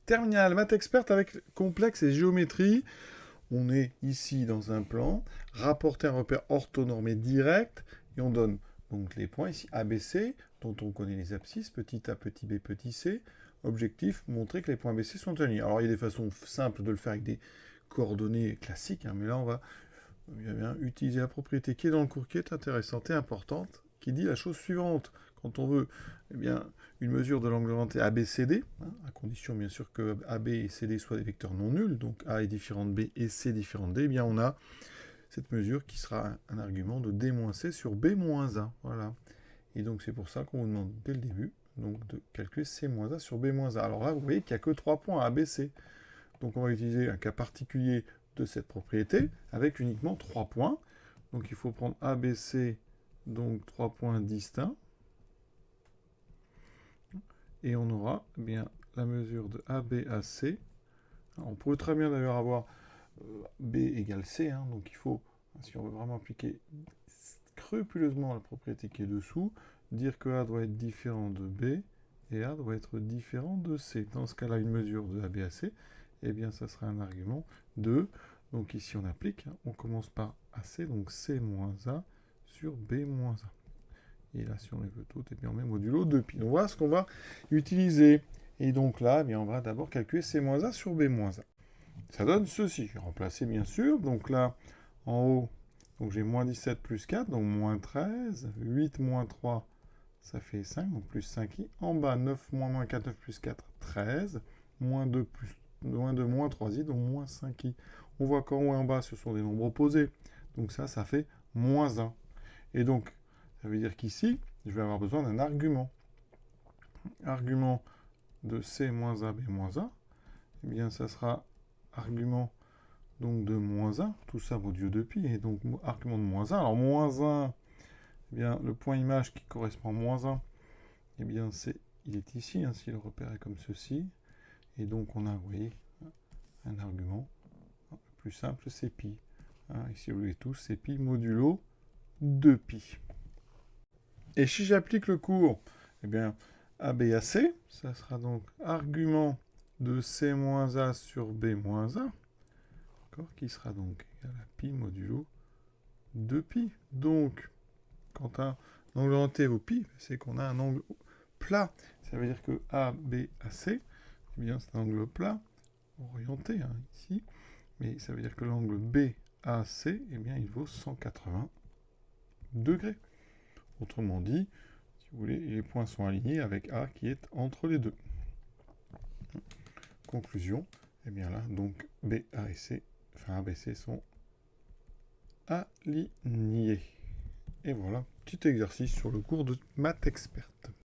Terminale maths experte avec complexe et géométrie. On est ici dans un plan, rapporter un repère orthonormé direct, et on donne donc les points ici ABC, dont on connaît les abscisses, petit a, petit b, petit c. Objectif, montrer que les points ABC sont alignés. Alors il y a des façons simples de le faire avec des coordonnées classiques, mais là on va bien utiliser la propriété qui est dans le cours, qui est intéressante et importante, qui dit la chose suivante. Quand on veut une mesure de l'angle orienté ABCD, à condition bien sûr que AB et CD soient des vecteurs non nuls, donc A est différent de B et C différent de D, on a cette mesure qui sera un argument de D-C sur B-1. Voilà. Et donc c'est pour ça qu'on vous demande dès le début donc, de calculer C-A sur B-A. Alors là, vous voyez qu'il n'y a que 3 points à ABC. Donc on va utiliser un cas particulier de cette propriété avec uniquement 3 points. Donc il faut prendre ABC, donc 3 points distincts. Et on aura la mesure de AB à C. Alors, on pourrait très bien d'ailleurs avoir B égale C. Donc il faut, si on veut vraiment appliquer scrupuleusement la propriété qui est dessous, dire que A doit être différent de B et A doit être différent de C. Dans ce cas-là, une mesure de AB à C, ça sera un argument de... Donc ici, on applique. On commence par AC, donc C moins A sur B moins A. Et là, si on les veut toutes, on met modulo 2pi. Donc voilà ce qu'on va utiliser. Et donc là, on va d'abord calculer C-A sur B-A. Ça donne ceci. Je vais remplacer bien sûr. Donc là, en haut, donc j'ai moins 17 plus 4, donc moins 13. 8 moins 3, ça fait 5, donc plus 5i. En bas, 9 moins 4, 9 plus 4, 13. Moins 2 moins 3i, donc moins 5i. On voit qu'en haut et en bas, ce sont des nombres opposés. Donc ça fait moins 1. Et donc, ça veut dire qu'ici, je vais avoir besoin d'un argument. Argument de C moins A, B moins A. Ça sera argument donc de moins 1, tout ça modulo 2pi, et donc argument de moins 1. Alors moins 1, le point image qui correspond à moins 1, il est ici, si le repère est comme ceci. Et donc on a, vous voyez, un argument. Le plus simple, c'est pi. Ici, vous voyez tous, c'est pi modulo 2pi. Et si j'applique le cours, AB à C, ça sera donc argument de C moins A sur B moins A, qui sera donc égal à pi modulo 2pi. Donc, quand un angle orienté au pi, c'est qu'on a un angle plat. Ça veut dire que AB à C, c'est un angle plat, orienté ici, mais ça veut dire que l'angle BAC, il vaut 180 degrés. Autrement dit, si vous voulez, les points sont alignés avec A qui est entre les deux. Conclusion, là, donc BA et C, ABC sont alignés. Et voilà, petit exercice sur le cours de maths experte.